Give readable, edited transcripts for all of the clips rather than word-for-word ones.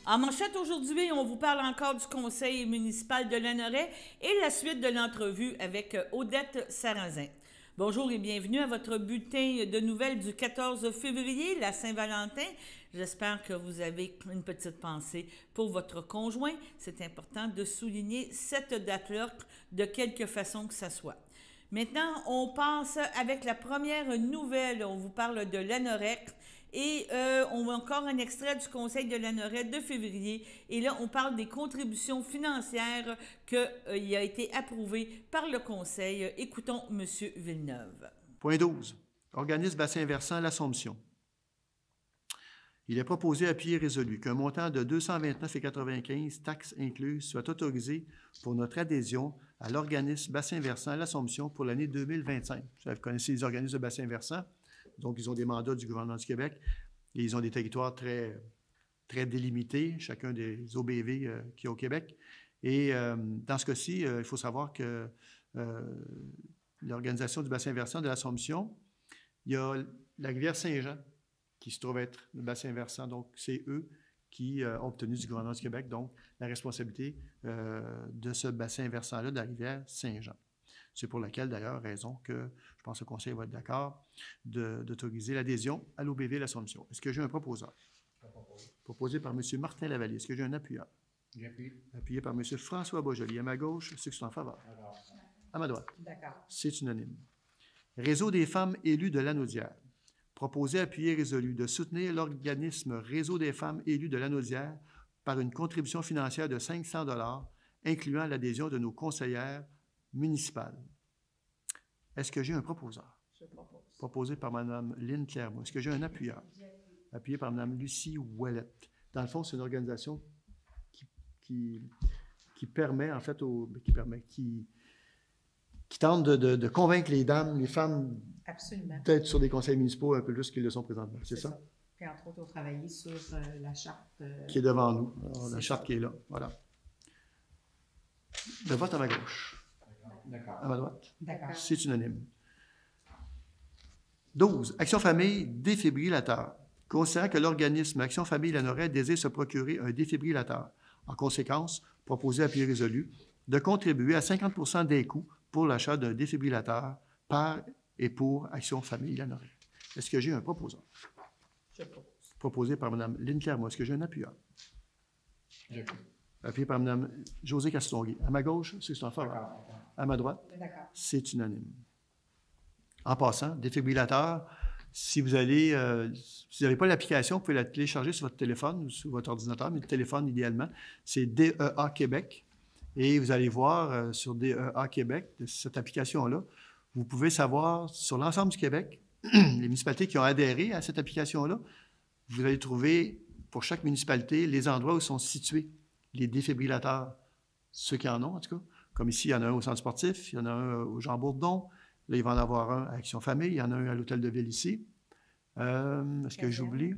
En manchette aujourd'hui, on vous parle encore du conseil municipal de Lanoraie et la suite de l'entrevue avec Odette Sarrazin. Bonjour et bienvenue à votre bulletin de nouvelles du 14 février, la Saint-Valentin. J'espère que vous avez une petite pensée pour votre conjoint. C'est important de souligner cette date-là de quelque façon que ça soit. Maintenant, on passe avec la première nouvelle. On vous parle de Lanoraie. Et on a encore un extrait du Conseil de Lanoraie de février. Et là, on parle des contributions financières qui a été approuvé par le Conseil. Écoutons M. Villeneuve. Point 12. Organisme bassin versant l'Assomption. Il est proposé à pied résolu qu'un montant de 229,95 taxes incluses soit autorisé pour notre adhésion à l'organisme bassin versant l'Assomption pour l'année 2025. Vous connaissez les organismes de bassin versant. Donc, ils ont des mandats du gouvernement du Québec et ils ont des territoires très, très délimités, chacun des OBV qu'il y a au Québec. Et dans ce cas-ci, il faut savoir que l'organisation du bassin versant de l'Assomption, il y a la rivière Saint-Jean qui se trouve être le bassin versant. Donc, c'est eux qui ont obtenu du gouvernement du Québec, donc, la responsabilité de ce bassin versant-là de la rivière Saint-Jean. C'est pour laquelle, d'ailleurs, raison que je pense que le Conseil va être d'accord d'autoriser l'adhésion à l'OBV l'Assomption. Est-ce que j'ai un proposeur? Proposé par M. Martin Lavallée. Est-ce que j'ai un appuyeur? J'appuie. Appuyé par M. François Beaujolais. À ma gauche, ceux qui sont en faveur. À ma droite. D'accord. C'est unanime. Réseau des femmes élues de Lanaudière. Proposé, appuyé, résolu de soutenir l'organisme Réseau des femmes élues de Lanaudière par une contribution financière de 500 $, incluant l'adhésion de nos conseillères municipales. Est-ce que j'ai un proposeur? Je propose. Proposé par Mme Lynne Clermont. Est-ce que j'ai un appuyeur? Appuyé par Mme Lucie Ouellette. Dans le fond, c'est une organisation qui permet, en fait, qui tente de convaincre les dames, les femmes, absolument, d'être sur des conseils municipaux un peu plus qu'ils le sont présentement. C'est ça? Puis entre autres, on travaille sur la charte. Qui est devant nous. Alors, la charte qui est là. Voilà. Le vote à ma gauche. D'accord. À ma droite. D'accord. C'est unanime. 12. Action Famille défibrillateur. Considérant que l'organisme Action Famille Lanoraie désire se procurer un défibrillateur. En conséquence, proposé à pied résolu de contribuer à 50 % des coûts pour l'achat d'un défibrillateur par et pour Action Famille Lanoraie. Est-ce que j'ai un proposeur? Je propose. Proposé par Mme Lynne Clermont. Est-ce que j'ai un appuyeur? J'appuie. Appuyé par Mme Josée Castonguay. À ma gauche, ceux qui sont en faveur. À ma droite, D'accord. c'est unanime. En passant, défibrillateur, si vous allez, si vous n'avez pas l'application, vous pouvez la télécharger sur votre téléphone ou sur votre ordinateur, mais le téléphone, idéalement, c'est DEA Québec. Et vous allez voir sur DEA Québec, cette application-là, vous pouvez savoir sur l'ensemble du Québec, les municipalités qui ont adhéré à cette application-là, vous allez trouver pour chaque municipalité les endroits où sont situés les défibrillateurs, ceux qui en ont en tout cas. Comme ici, il y en a un au centre sportif, il y en a un au Jean-Bourdon, là, il va en avoir un à Action Famille, il y en a un à l'Hôtel de Ville ici. Est-ce que j'oublie?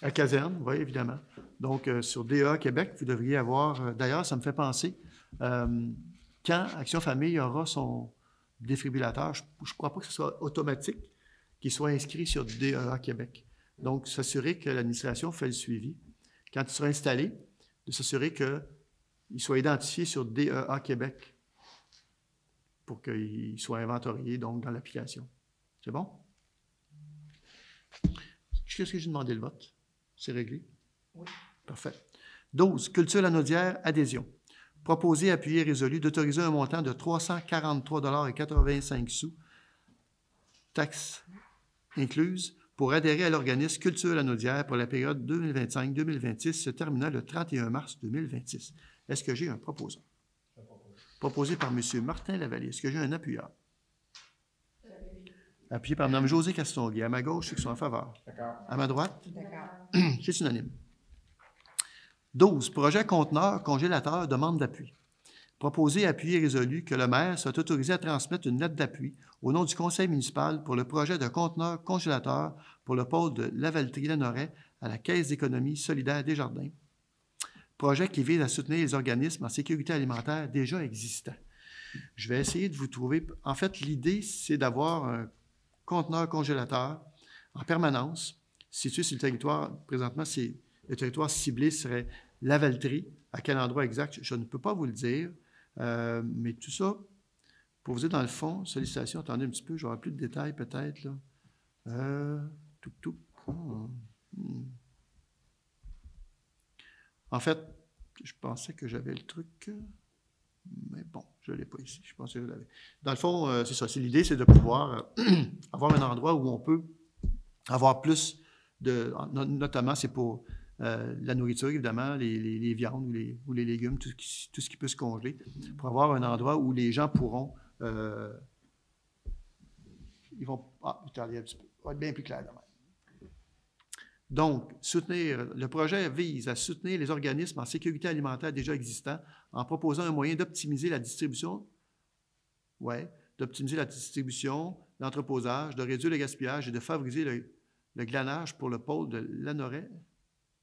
À Caserne, oui, évidemment. Donc, sur DEA Québec, vous devriez avoir... D'ailleurs, ça me fait penser, quand Action Famille aura son défibrillateur, je ne crois pas que ce soit automatique, qu'il soit inscrit sur DEA Québec. Donc, s'assurer que l'administration fait le suivi. Quand il sera installé, de s'assurer qu'il soit identifié sur DEA Québec pour qu'il soit inventorié, donc, dans l'application. C'est bon? Qu'est-ce que j'ai demandé le vote? C'est réglé? Oui. Parfait. 12. Culture Lanaudière, adhésion. Proposé, appuyé, résolu d'autoriser un montant de 343,85 $, taxes incluses, pour adhérer à l'organisme Culture Lanaudière pour la période 2025-2026, se terminant le 31 mars 2026. Est-ce que j'ai un proposeur? Proposé par M. Martin Lavallée. Est-ce que j'ai un appuyeur? Appuyé par Mme Josée Castonguay. À ma gauche, ceux qui sont en faveur. D'accord. À ma droite, D'accord. c'est unanime. 12. Projet conteneur congélateur demande d'appui. Proposé, appuyé et résolu que le maire soit autorisé à transmettre une lettre d'appui au nom du conseil municipal pour le projet de conteneur congélateur pour le pôle de Lavaltrie-Lanoraie à la Caisse d'économie solidaire Desjardins. Projet qui vise à soutenir les organismes en sécurité alimentaire déjà existants. Je vais essayer de vous trouver... En fait, l'idée, c'est d'avoir un conteneur congélateur en permanence situé sur le territoire. Présentement, c'est Le territoire ciblé serait Lavaltrie. À quel endroit exact, je ne peux pas vous le dire. Mais tout ça, pour vous dire, dans le fond, sollicitation, attendez un petit peu, j'aurai plus de détails peut-être, là. En fait, je pensais que j'avais le truc, mais bon, je ne l'ai pas ici. Je pensais que je l'avais. Dans le fond, c'est ça. L'idée, c'est de pouvoir avoir un endroit où on peut avoir plus de... Notamment, c'est pour la nourriture, évidemment, les viandes ou les légumes, tout ce qui peut se congeler, pour avoir un endroit où les gens pourront... ils vont... Ah, je vais aller un petit peu. Ça va être bien plus clair demain. Donc, le projet vise à soutenir les organismes en sécurité alimentaire déjà existants en proposant un moyen d'optimiser la distribution, l'entreposage, de réduire le gaspillage et de favoriser le glanage pour le pôle de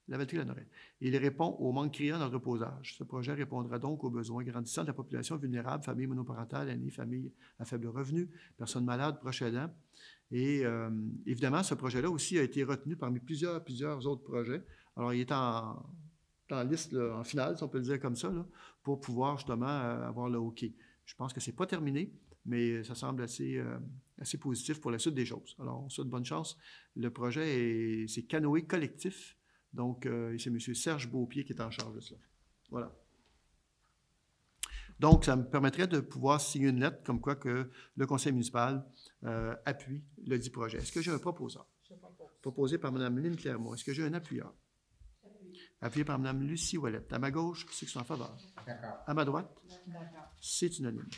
Lavaltrie-Lanoraie. Il répond au manque criant d'entreposage. Ce projet répondra donc aux besoins grandissants de la population vulnérable, familles monoparentales, aînés, familles à faible revenu, personnes malades, proches aidants. Et évidemment, ce projet-là aussi a été retenu parmi plusieurs autres projets. Alors, il est en liste, là, en finale, si on peut le dire comme ça, là, pour pouvoir justement avoir le OK. Je pense que ce n'est pas terminé, mais ça semble assez positif pour la suite des choses. Alors, on souhaite bonne chance. Le projet, c'est Canoë collectif. Donc, c'est M. Serge Beaupied qui est en charge de cela. Voilà. Donc, ça me permettrait de pouvoir signer une lettre comme quoi que le conseil municipal appuie le dit projet. Est-ce que j'ai un proposeur? Je propose. Proposé par Mme Lynne Clermont. Est-ce que j'ai un appuyeur? Appuyé par Mme Lucie Ouellette. À ma gauche, c'est qui sont en faveur. D'accord. À ma droite, D'accord. c'est unanime.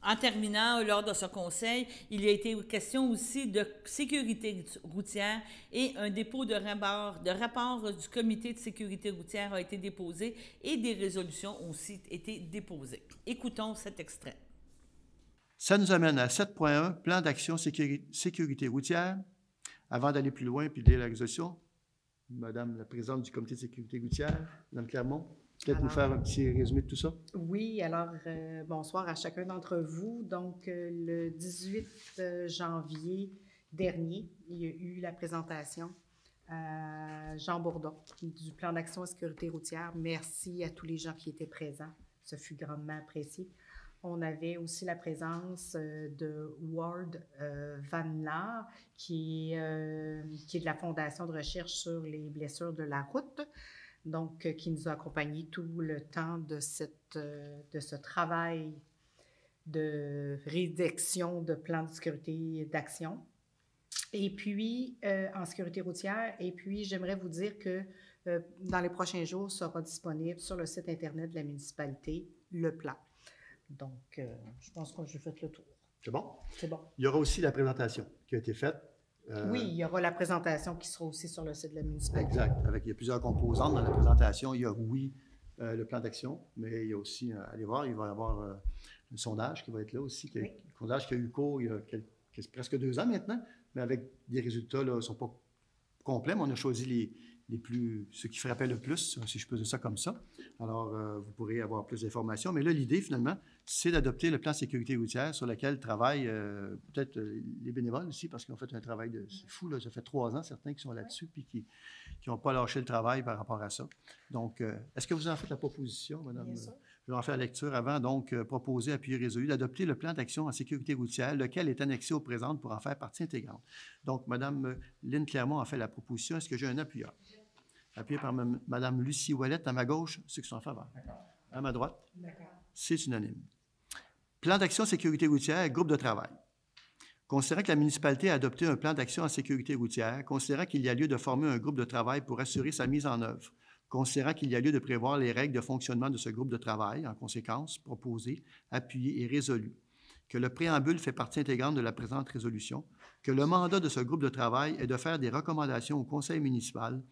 En terminant, lors de ce conseil, il a été question aussi de sécurité routière et un dépôt de rapport du comité de sécurité routière a été déposé et des résolutions ont aussi été déposées. Écoutons cet extrait. Ça nous amène à 7.1, plan d'action sécurité routière. Avant d'aller plus loin et de lire la résolution, Madame la présidente du comité de sécurité routière, Mme Clermont, peut-être nous faire un petit résumé de tout ça? Oui, alors bonsoir à chacun d'entre vous. Donc, le 18 janvier dernier, il y a eu la présentation à Jean Bourdon du plan d'action en sécurité routière. Merci à tous les gens qui étaient présents. Ce fut grandement apprécié. On avait aussi la présence de Ward Van Laar, qui est de la Fondation de recherche sur les blessures de la route. Donc, qui nous a accompagnés tout le temps de ce travail de rédaction de plan de sécurité d'action. Et puis, en sécurité routière, et puis j'aimerais vous dire que dans les prochains jours, sera disponible sur le site Internet de la municipalité, le plan. Donc, je pense que j'ai fait le tour. C'est bon? C'est bon. Il y aura aussi la présentation qui a été faite. Oui, il y aura la présentation qui sera aussi sur le site de la municipalité. Exact. Il y a plusieurs composantes dans la présentation. Il y a, oui, le plan d'action, mais il y a aussi, allez voir, il va y avoir un sondage qui va être là aussi. Un sondage qui a eu cours il y a presque 2 ans maintenant, mais avec des résultats qui ne sont pas complets, mais on a choisi ceux qui frappaient le plus, si je peux dire ça comme ça. Alors, vous pourrez avoir plus d'informations. Mais là, l'idée, finalement, c'est d'adopter le plan sécurité routière sur lequel travaillent peut-être les bénévoles aussi, parce qu'ils ont fait un travail c'est fou, là, ça fait 3 ans, certains qui sont là-dessus, puis qui n'ont pas lâché le travail par rapport à ça. Donc, est-ce que vous en faites la proposition, Madame? Bien sûr. Je vais en faire la lecture avant. Donc, proposer, appuyer, résolu d'adopter le plan d'action en sécurité routière, lequel est annexé au présent pour en faire partie intégrante. Donc, Mme Lynne Clermont a fait la proposition. Est-ce que j'ai un appuyeur? Appuyé par Mme Lucie Ouellette. À ma gauche, ceux qui sont en faveur. À ma droite, c'est unanime. Plan d'action sécurité routière, groupe de travail. Considérant que la municipalité a adopté un plan d'action en sécurité routière, considérant qu'il y a lieu de former un groupe de travail pour assurer sa mise en œuvre, considérant qu'il y a lieu de prévoir les règles de fonctionnement de ce groupe de travail, en conséquence, proposé, appuyé et résolu, que le préambule fait partie intégrante de la présente résolution, que le mandat de ce groupe de travail est de faire des recommandations au conseil municipal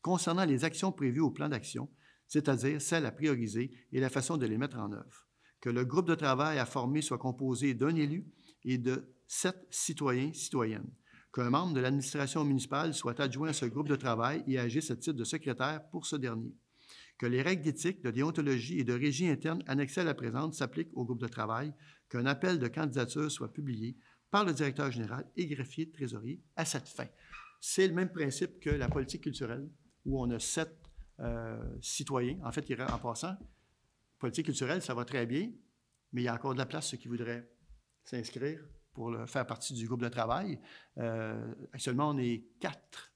concernant les actions prévues au plan d'action, c'est-à-dire celles à prioriser et la façon de les mettre en œuvre, que le groupe de travail à former soit composé d'un élu et de 7 citoyens-citoyennes, qu'un membre de l'administration municipale soit adjoint à ce groupe de travail et agisse à titre de secrétaire pour ce dernier, que les règles d'éthique, de déontologie et de régie interne annexées à la présente s'appliquent au groupe de travail, qu'un appel de candidature soit publié par le directeur général et greffier trésorier à cette fin. C'est le même principe que la politique culturelle, où on a 7 citoyens. En fait, en passant, politique culturelle, ça va très bien, mais il y a encore de la place ceux qui voudraient s'inscrire pour faire partie du groupe de travail. Actuellement, on est 4.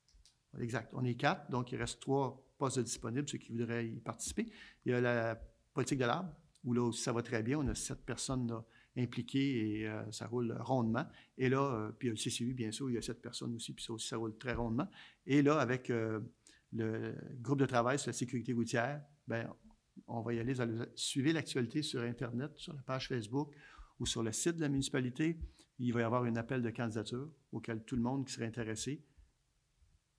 Exact. On est 4, donc il reste 3 postes disponibles, ceux qui voudraient y participer. Il y a la politique de l'arbre, où là aussi ça va très bien. On a 7 personnes là, impliquées et ça roule rondement. Et là, puis il y a le CCU, bien sûr, il y a 7 personnes aussi, puis ça aussi, ça roule très rondement. Et là, avec le groupe de travail sur la sécurité routière, bien, on va y aller. Vous allez suivre l'actualité sur Internet, sur la page Facebook ou sur le site de la municipalité. Il va y avoir un appel de candidature auquel tout le monde qui serait intéressé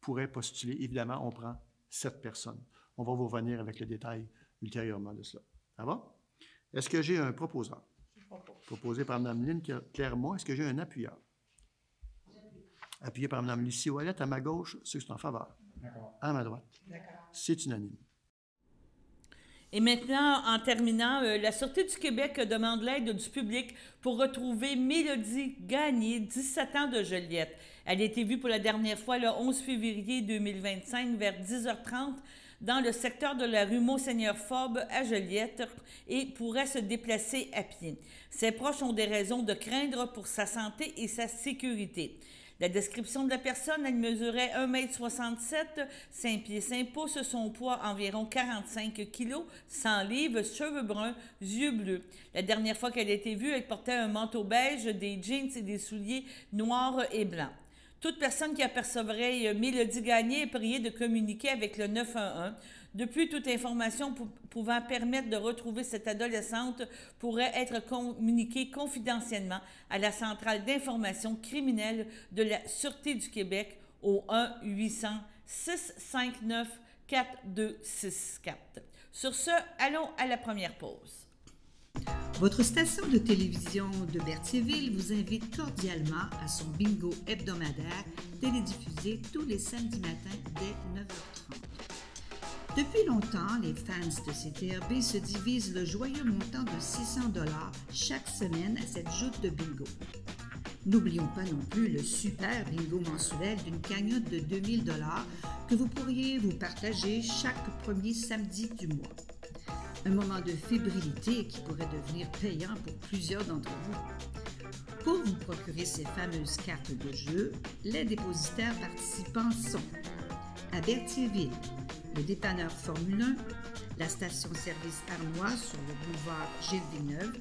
pourrait postuler. Évidemment, on prend 7 personnes. On va vous revenir avec le détail ultérieurement de cela. Ça va? Est-ce que j'ai un proposeur? Proposé par Mme Lynne Clermont. Est-ce que j'ai un appuyeur? Appuyé par Mme Lucie Ouellette. À ma gauche, ceux qui sont en faveur. À ma droite. C'est unanime. Et maintenant, en terminant, la Sûreté du Québec demande l'aide du public pour retrouver Mélodie Gagné, 17 ans, de Joliette. Elle a été vue pour la dernière fois le 11 février 2025 vers 10h30 dans le secteur de la rue Monseigneur-Forbes à Joliette et pourrait se déplacer à pied. Ses proches ont des raisons de craindre pour sa santé et sa sécurité. La description de la personne, elle mesurait 1,67 m, 5 pieds 5 pouces, son poids environ 45 kg, 100 livres, cheveux bruns, yeux bleus. La dernière fois qu'elle a été vue, elle portait un manteau beige, des jeans et des souliers noirs et blancs. Toute personne qui apercevrait Mélodie Gagné est priée de communiquer avec le 911. De plus, toute information pouvant permettre de retrouver cette adolescente pourrait être communiquée confidentiellement à la centrale d'information criminelle de la Sûreté du Québec au 1-800-659-4264. Sur ce, allons à la première pause. Votre station de télévision de Berthierville vous invite cordialement à son bingo hebdomadaire télédiffusé tous les samedis matins dès 9h30. Depuis longtemps, les fans de CTRB se divisent le joyeux montant de 600 $ chaque semaine à cette joute de bingo. N'oublions pas non plus le super bingo mensuel d'une cagnotte de 2000 $ que vous pourriez vous partager chaque premier samedi du mois. Un moment de fébrilité qui pourrait devenir payant pour plusieurs d'entre vous. Pour vous procurer ces fameuses cartes de jeu, les dépositaires participants sont à Berthierville, le dépanneur Formule 1, la station-service Arnois sur le boulevard Gilles Villeneuve,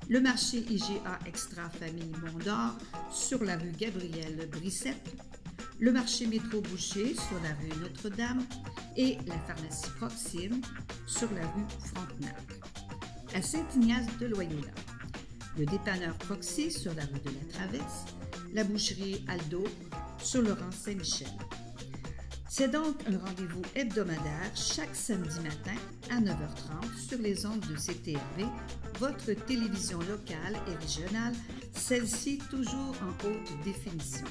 le marché IGA Extra Famille Mont-d'Or sur la rue Gabrielle Brissette, le marché Métro Boucher sur la rue Notre-Dame et la pharmacie Proxime sur la rue Frontenac. À Saint-Ignace-de-Loyola, le dépanneur Proxy sur la rue de la Traverse, la boucherie Aldo sur le rang Saint-Michel. C'est donc un rendez-vous hebdomadaire chaque samedi matin à 9h30 sur les ondes de CTRB, votre télévision locale et régionale, celle-ci toujours en haute définition.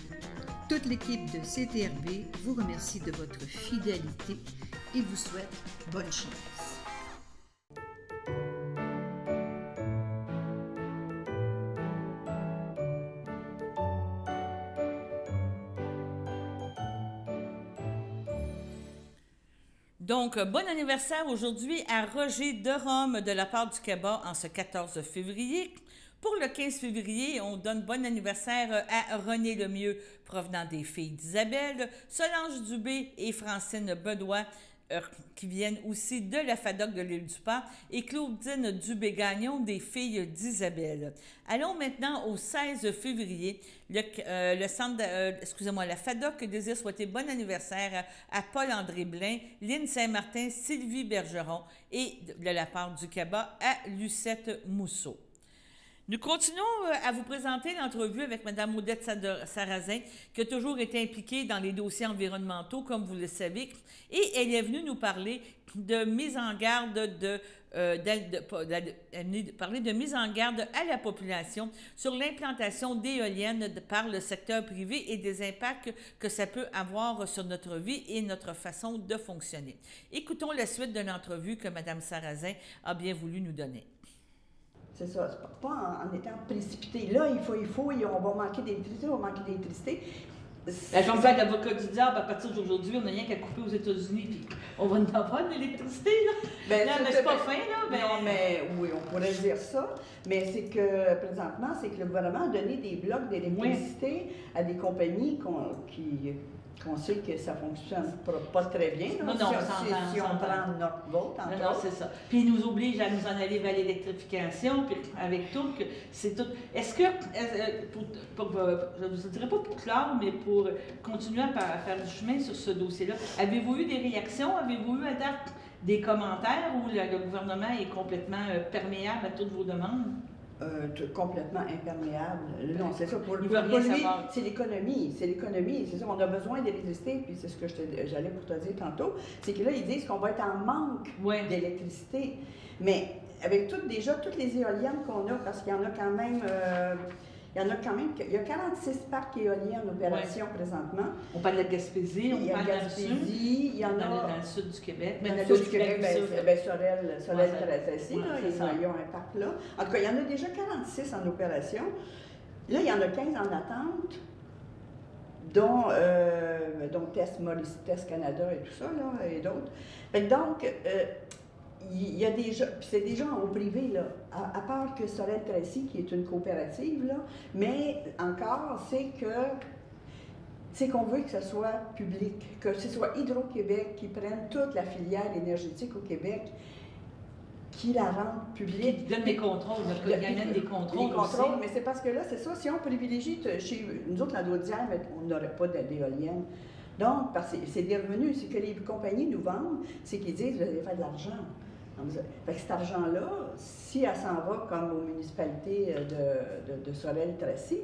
Toute l'équipe de CTRB vous remercie de votre fidélité et vous souhaite bonne chance. Donc, bon anniversaire aujourd'hui à Roger Derome de la part du CABA en ce 14 février. Pour le 15 février, on donne bon anniversaire à René Lemieux, provenant des filles d'Isabelle, Solange Dubé et Francine Bedoin, qui viennent aussi de la FADOC de l'Île-du-Pas, et Claudine Dubé-Gagnon des filles d'Isabelle. Allons maintenant au 16 février. La FADOC désire souhaiter bon anniversaire à Paul-André Blain, Lynne Saint-Martin, Sylvie Bergeron et de la part du CABA à Lucette Mousseau. Nous continuons à vous présenter l'entrevue avec Mme Odette Sarrazin, qui a toujours été impliquée dans les dossiers environnementaux, comme vous le savez, et elle est venue nous parler de mise en garde mise en garde à la population sur l'implantation d'éoliennes par le secteur privé et des impacts que ça peut avoir sur notre vie et notre façon de fonctionner. Écoutons la suite de l'entrevue que Mme Sarrazin a bien voulu nous donner. C'est ça, c'est pas en étant précipité. Là, il faut, on va manquer d'électricité, La Jean-Claude, avocat du diable, à partir d'aujourd'hui, on n'a rien qu'à couper aux États-Unis, puis on va en avoir de l'électricité, là. Ben, Non, mais c'est pas fin, là. Ben... Non, mais oui, on pourrait dire ça. Mais c'est que, présentement, c'est que le gouvernement a donné des blocs d'électricité à des compagnies qu'on sait que ça fonctionne pas très bien. Là. Non, si on prend Northvolt, entre Non, autres. c'est ça. Puis ils nous obligent à nous en aller vers l'électrification, puis avec tout, que c'est tout. Est-ce que, je ne vous dirais pas pour clore, mais pour continuer à faire du chemin sur ce dossier-là, avez-vous eu des réactions? Avez-vous eu à date des commentaires où le gouvernement est complètement perméable à toutes vos demandes? Complètement imperméable. Non, c'est ça. Pour Il veut rien lui, savoir. c'est l'économie. C'est l'économie. C'est ça. On a besoin d'électricité, puis c'est ce que j'allais pour te dire tantôt. C'est que là, ils disent qu'on va être en manque d'électricité. Mais avec toutes les éoliennes qu'on a, parce qu'il y en a quand même. Il y a 46 parcs éoliens en opération présentement. On parle de la Gaspésie, on parle de la Sud. Il y en a dans le sud du Québec. Dans le sud du Québec, Sorel-Tracy, ils ont un parc là. En tout cas, il y en a déjà 46 en opération. Là, il y en a 15 en attente, dont Test Maurice, Test Canada et tout ça, là, et d'autres. Donc, il y a déjà, puis c'est déjà au privé, là, à part que Sorel-Tracy, qui est une coopérative, là, mais encore, c'est qu'on veut que ce soit public, que ce soit Hydro-Québec qui prenne toute la filière énergétique au Québec, qui la rende publique. Qui donne des contrôles, il amène des contrôles. Des contrôles, mais c'est parce que là, c'est ça, si on privilégie, chez nous autres, la Naudière, on n'aurait pas d'éolienne. Donc, parce que c'est des revenus, c'est que les compagnies nous vendent, c'est qu'ils disent, vous allez faire de l'argent. Fait que cet argent-là, si elle s'en va comme aux municipalités de Sorel-Tracy,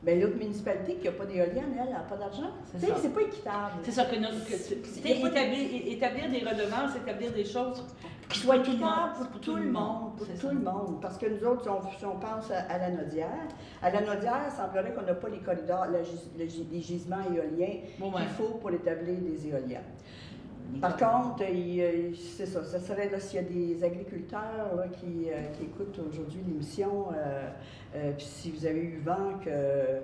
bien l'autre municipalité qui n'a pas d'éolienne, elle n'a pas d'argent. C'est pas équitable. C'est ça que établir des redevances, établir des choses qui soient équitables pour tout le monde. Pour tout le monde. Parce que nous autres, si on pense à la Naudière, il semblerait qu'on n'a pas les corridors, les gisements éoliens qu'il faut pour établir des éoliennes. Par contre, c'est ça, ça serait là, s'il y a des agriculteurs là, qui écoutent aujourd'hui l'émission, puis si vous avez eu vent qu'il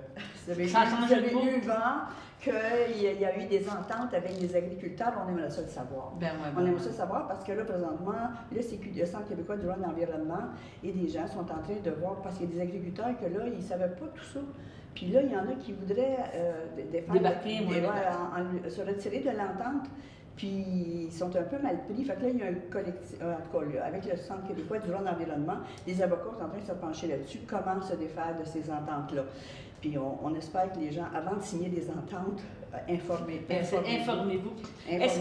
y a eu des ententes avec les agriculteurs, on aimerait ça le savoir. On aimerait ça le savoir parce que là, présentement, le Centre québécois du droit de l'environnement et des gens sont en train de voir, parce qu'il y a des agriculteurs que là, ils ne savaient pas tout ça. Puis là, il y en a qui voudraient se retirer de l'entente. Puis ils sont un peu mal pris. Fait que là, il y a un collectif, en tout cas, avec le Centre québécois du droit de l'environnement, les avocats sont en train de se pencher là-dessus, comment se défaire de ces ententes-là. Puis on espère que les gens, avant de signer des ententes, informez-vous. Est-ce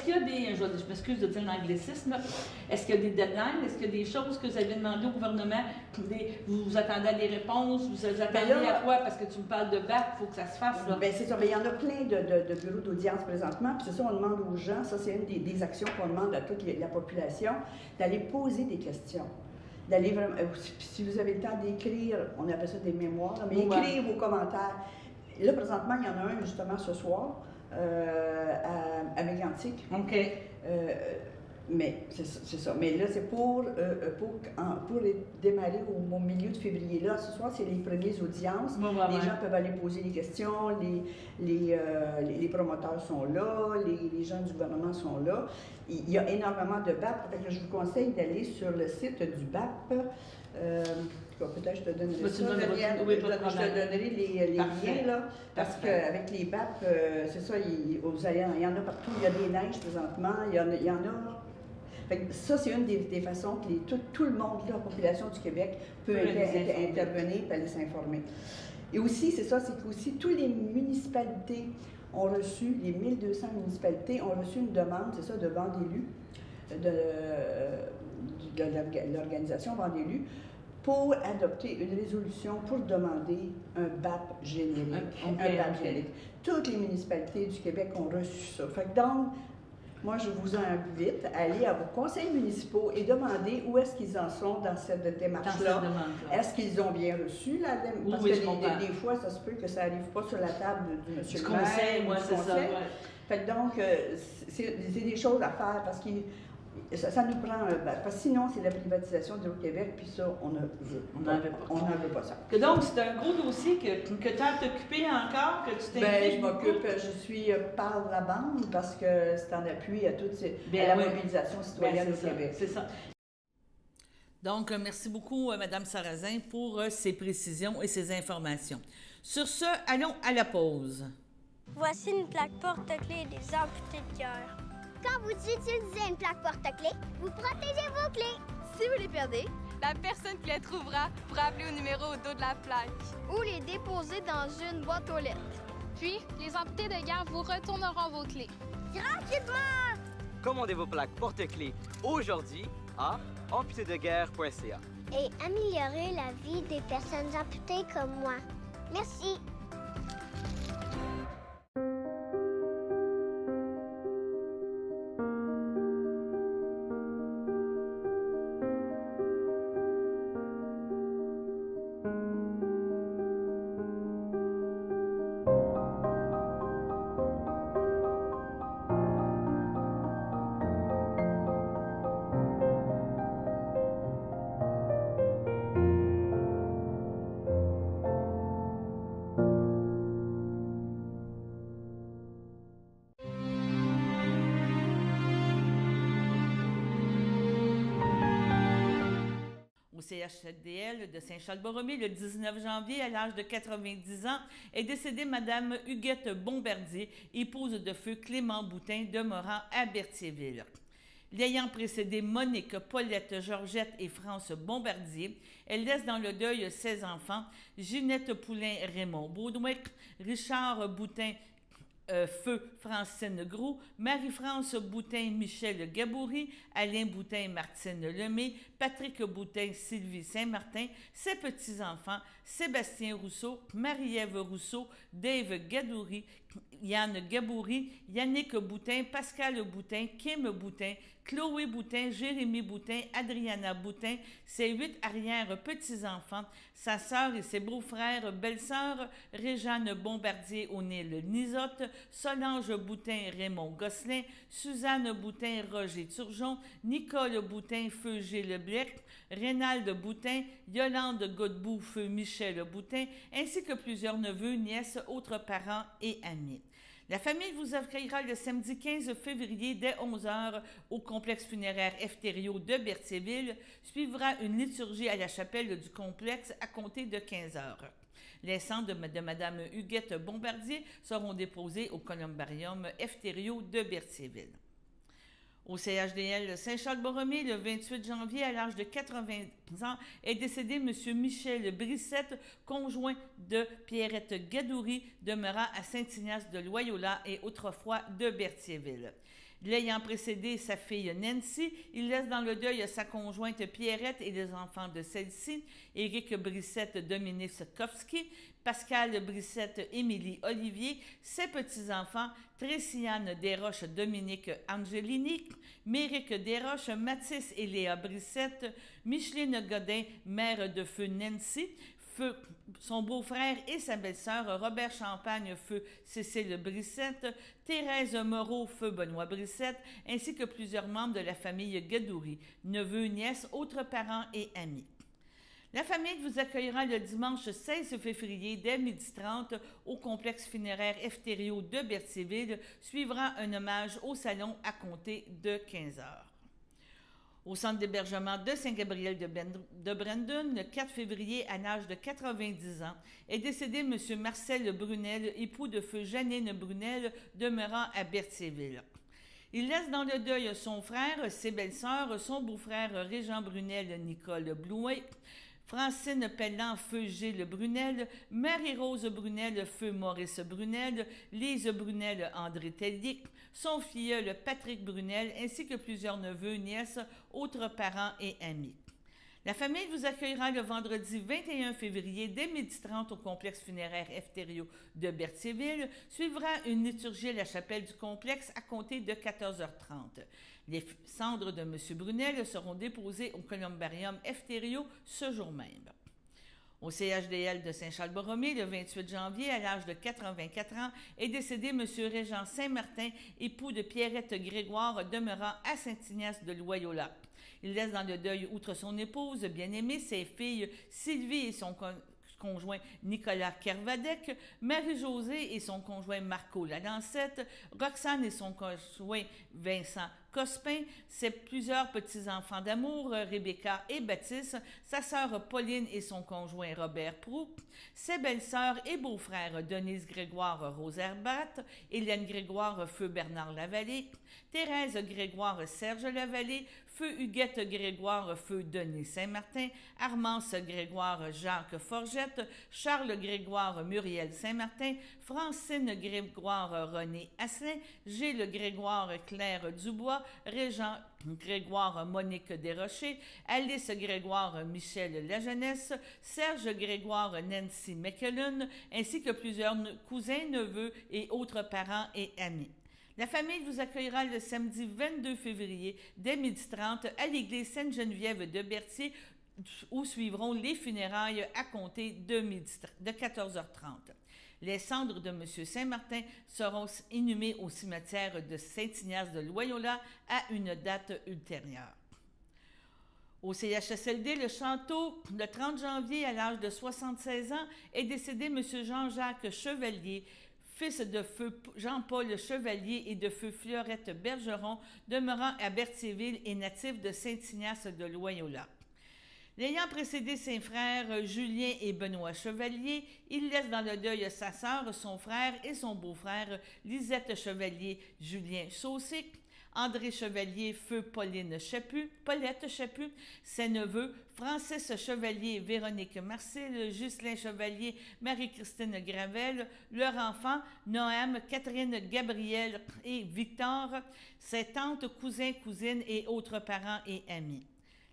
qu'il y a des, je m'excuse de dire l'anglicisme, est-ce qu'il y a des deadlines, est-ce qu'il y a des choses que vous avez demandé au gouvernement, vous attendez à des réponses, vous attendez à quoi? Parce que tu me parles de BAC, il faut que ça se fasse. Bien, c'est ça. Bien, il y en a plein de bureaux d'audience présentement, puis c'est ça, on demande aux gens, ça c'est une des actions qu'on demande à toute la population, d'aller poser des questions. D'aller vraiment, si vous avez le temps d'écrire, on appelle ça des mémoires, mais écrire vos commentaires. Là, présentement, il y en a un justement ce soir à Mégantic. OK. Mais c'est ça. Mais là, c'est pour démarrer au milieu de février. Là, ce soir, c'est les premières audiences. Les gens peuvent aller poser des questions, les promoteurs sont là, les gens du gouvernement sont là. Il y a énormément de BAP. Je vous conseille d'aller sur le site du BAP. Peut-être je te donnerai ça. Je te donnerai les liens, là, parce qu'avec les BAP, c'est ça, il y en a partout. Il y a des neiges présentement, il y en a. Fait que ça, c'est une des façons que tout le monde, la population du Québec, peut intervenir et aller s'informer. Et aussi, c'est ça, c'est qu'aussi, toutes les municipalités ont reçu, les 1200 municipalités ont reçu une demande, c'est ça, de Vent d'élus, de l'organisation Vent d'élus, pour adopter une résolution pour demander un BAP générique. Un BAP générique. Toutes les municipalités du Québec ont reçu ça. Fait que donc, moi, je vous invite à aller à vos conseils municipaux et demander où est-ce qu'ils en sont dans cette démarche-là. Est-ce qu'ils ont bien reçu la démarche? Parce que des fois, ça se peut que ça n'arrive pas sur la table du monsieur le maire. Du conseil. Fait que donc, c'est des choses à faire parce qu'on Ça nous prend, parce que sinon, c'est la privatisation d'Hydro-Québec, puis ça, on n'en veut pas ça. Donc, c'est un gros dossier que tu as à t'occuper encore, que tu Bien, t'impliques je beaucoup. m'occupe, je suis par la bande parce que c'est en appui à toute la mobilisation citoyenne au Québec. C'est ça. Donc, merci beaucoup, Mme Sarrazin, pour ces précisions et ces informations. Sur ce, allons à la pause. Voici une plaque porte-clés des amputés de cœur. Quand vous utilisez une plaque porte-clés, vous protégez vos clés. Si vous les perdez, la personne qui les trouvera pourra appeler au numéro au dos de la plaque. Ou les déposer dans une boîte aux lettres. Puis, les amputés de guerre vous retourneront vos clés. Gratuitement! Commandez vos plaques porte-clés aujourd'hui à amputédeguerre.ca. Et améliorer la vie des personnes amputées comme moi. Merci. Au CHDL de Saint-Charles-Borromée, le 19 janvier, à l'âge de 90 ans, est décédée Mme Huguette Bombardier, épouse de feu Clément Boutin, demeurant à Berthierville. L'ayant précédée Monique, Paulette, Georgette et France Bombardier, elle laisse dans le deuil 16 enfants, Ginette Poulain, Raymond Baudouin, Richard Boutin, Feu Francine Gros, Marie-France Boutin, Michel Gaboury, Alain Boutin, Martine Lemay, Patrick Boutin, Sylvie Saint-Martin, ses petits-enfants, Sébastien Rousseau, Marie-Ève Rousseau, Dave Gadouri, Yann Gaboury, Yannick Boutin, Pascal Boutin, Kim Boutin, Chloé Boutin, Jérémy Boutin, Adriana Boutin, ses 8 arrière-petits-enfants, sa sœur et ses beaux-frères, belle-sœur, Réjeanne Bombardier, O'Neill Nisotte, Solange Boutin, Raymond Gosselin, Suzanne Boutin, Roger Turgeon, Nicole Boutin, Feu Gilles Blec, Rénald Boutin, Yolande Godbout, Feu Michel Boutin, ainsi que plusieurs neveux, nièces, autres parents et amis. La famille vous accueillera le samedi 15 février dès 11h au complexe funéraire Efterio de Berthierville. Suivra une liturgie à la chapelle du complexe à compter de 15h. Les cendres de Mme Huguette Bombardier seront déposées au columbarium Efterio de Berthierville. Au CHDL Saint-Charles-Borromée, le 28 janvier, à l'âge de 80 ans, est décédé M. Michel Brissette, conjoint de Pierrette Gadouri, demeurant à Saint-Ignace de Loyola et autrefois de Berthierville. L'ayant précédé sa fille Nancy, il laisse dans le deuil sa conjointe Pierrette et les enfants de celle-ci, Éric Brissette, Dominique Setkowski, Pascal Brissette, Émilie Olivier, ses petits-enfants, Tréciane Desroches, Dominique Angelini, Méric Desroches, Mathis et Léa Brissette, Micheline Godin, mère de feu Nancy, Feu son beau-frère et sa belle-sœur, Robert Champagne, Feu Cécile Brissette, Thérèse Moreau, Feu Benoît Brissette, ainsi que plusieurs membres de la famille Gadouri, neveux, nièces, autres parents et amis. La famille vous accueillera le dimanche 16 février dès 12h30 au complexe funéraire Efterio de Berthierville. Suivra un hommage au salon à compter de 15h. Au centre d'hébergement de Saint-Gabriel de Brandon, le 4 février, à l'âge de 90 ans, est décédé M. Marcel Brunel, époux de feu Janine Brunel, demeurant à Berthierville. Il laisse dans le deuil son frère, ses belles-sœurs, son beau-frère Régent Brunel, Nicole Blouet, Francine Pellan, Feu Gilles Brunel, Marie-Rose Brunel, Feu Maurice Brunel, Lise Brunel, André Tellier, son filleul Patrick Brunel, ainsi que plusieurs neveux, nièces, autres parents et amis. La famille vous accueillera le vendredi 21 février dès 12h30 au complexe funéraire Efterio de Berthierville. Suivra une liturgie à la chapelle du complexe à compter de 14h30. Les cendres de M. Brunel seront déposées au columbarium Efterio ce jour même. Au CHDL de Saint-Charles-Borromée, le 28 janvier, à l'âge de 84 ans, est décédé M. Régent Saint-Martin, époux de Pierrette Grégoire, demeurant à Saint-Ignace de Loyola. Il laisse dans le deuil, outre son épouse bien-aimée, ses filles Sylvie et son conjoint Nicolas Kervadec, Marie-Josée et son conjoint Marco Lalancette, Roxane et son conjoint Vincent Cospin, ses plusieurs petits-enfants d'amour, Rebecca et Baptiste, sa sœur Pauline et son conjoint Robert Proux, ses belles-sœurs et beaux-frères Denise Grégoire Roserbat, Hélène Grégoire Feu Bernard Lavallée, Thérèse Grégoire Serge Lavallée, Feu Huguette Grégoire Feu Denis Saint-Martin, Armance Grégoire Jacques Forgette, Charles Grégoire Muriel Saint-Martin, Francine Grégoire René Asselin, Gilles Grégoire Claire Dubois, Régent Grégoire Monique Desrochers, Alice Grégoire Michel Lajeunesse, Serge Grégoire Nancy McKellen, ainsi que plusieurs cousins, neveux et autres parents et amis. La famille vous accueillera le samedi 22 février dès 12h30 à l'église Sainte-Geneviève de Berthier, où suivront les funérailles à compter de 14h30. Les cendres de M. Saint-Martin seront inhumées au cimetière de Saint-Ignace de Loyola à une date ultérieure. Au CHSLD, le Château, le 30 janvier, à l'âge de 76 ans, est décédé M. Jean-Jacques Chevalier, fils de feu Jean-Paul Chevalier et de feu Fleurette Bergeron, demeurant à Berthierville et natif de Saint-Ignace de Loyola. L'ayant précédé ses frères Julien et Benoît Chevalier, il laisse dans le deuil sa sœur, son frère et son beau-frère Lisette Chevalier, Julien Saucic, André Chevalier, feu Paulette Chaput, ses neveux Francis Chevalier, Véronique Marcille, Ghislain Chevalier, Marie-Christine Gravel, leur enfant Noam, Catherine, Gabriel et Victor, ses tantes, cousins, cousines et autres parents et amis.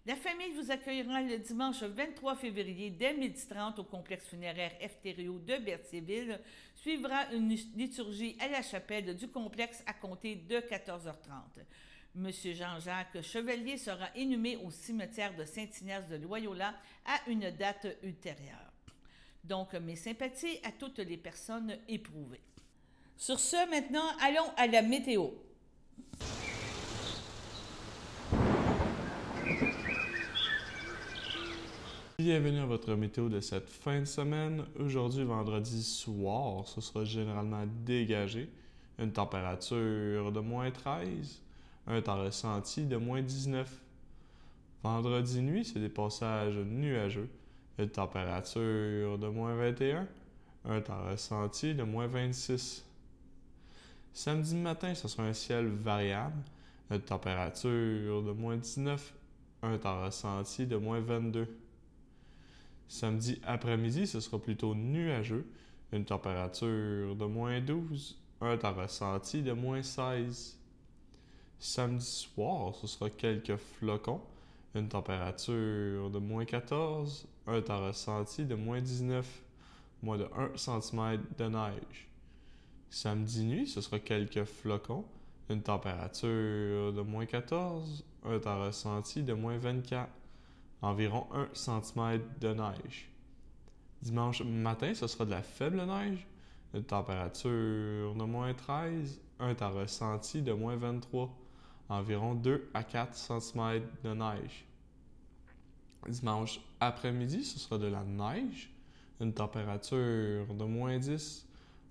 La famille vous accueillera le dimanche 23 février dès 12h30 au complexe funéraire Eftério de Berthierville. Suivra une liturgie à la chapelle du complexe à compter de 14h30. M. Jean-Jacques Chevalier sera inhumé au cimetière de Saint-Ignace de Loyola à une date ultérieure. Donc, mes sympathies à toutes les personnes éprouvées. Sur ce, maintenant, allons à la météo. Bienvenue à votre météo de cette fin de semaine. Aujourd'hui, vendredi soir, ce sera généralement dégagé. Une température de moins 13, un temps ressenti de moins 19. Vendredi nuit, c'est des passages nuageux. Une température de moins 21, un temps ressenti de moins 26. Samedi matin, ce sera un ciel variable. Une température de moins 19, un temps ressenti de moins 22. Samedi après-midi, ce sera plutôt nuageux, une température de moins 12, un temps ressenti de moins 16. Samedi soir, ce sera quelques flocons, une température de moins 14, un temps ressenti de moins 19, moins de 1 cm de neige. Samedi nuit, ce sera quelques flocons, une température de moins 14, un temps ressenti de moins 24. Environ 1 cm de neige. Dimanche matin, ce sera de la faible neige, une température de moins 13, un temps ressenti de moins 23, environ 2 à 4 cm de neige. Dimanche après-midi, ce sera de la neige, une température de moins 10,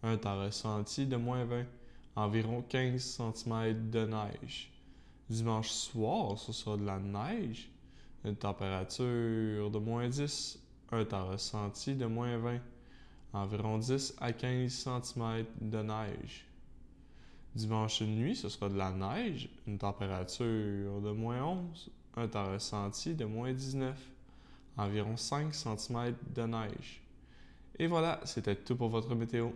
un temps ressenti de moins 20, environ 15 cm de neige. Dimanche soir, ce sera de la neige, une température de moins 10, un temps ressenti de moins 20, environ 10 à 15 cm de neige. Dimanche nuit, ce sera de la neige, une température de moins 11, un temps ressenti de moins 19, environ 5 cm de neige. Et voilà, c'était tout pour votre météo.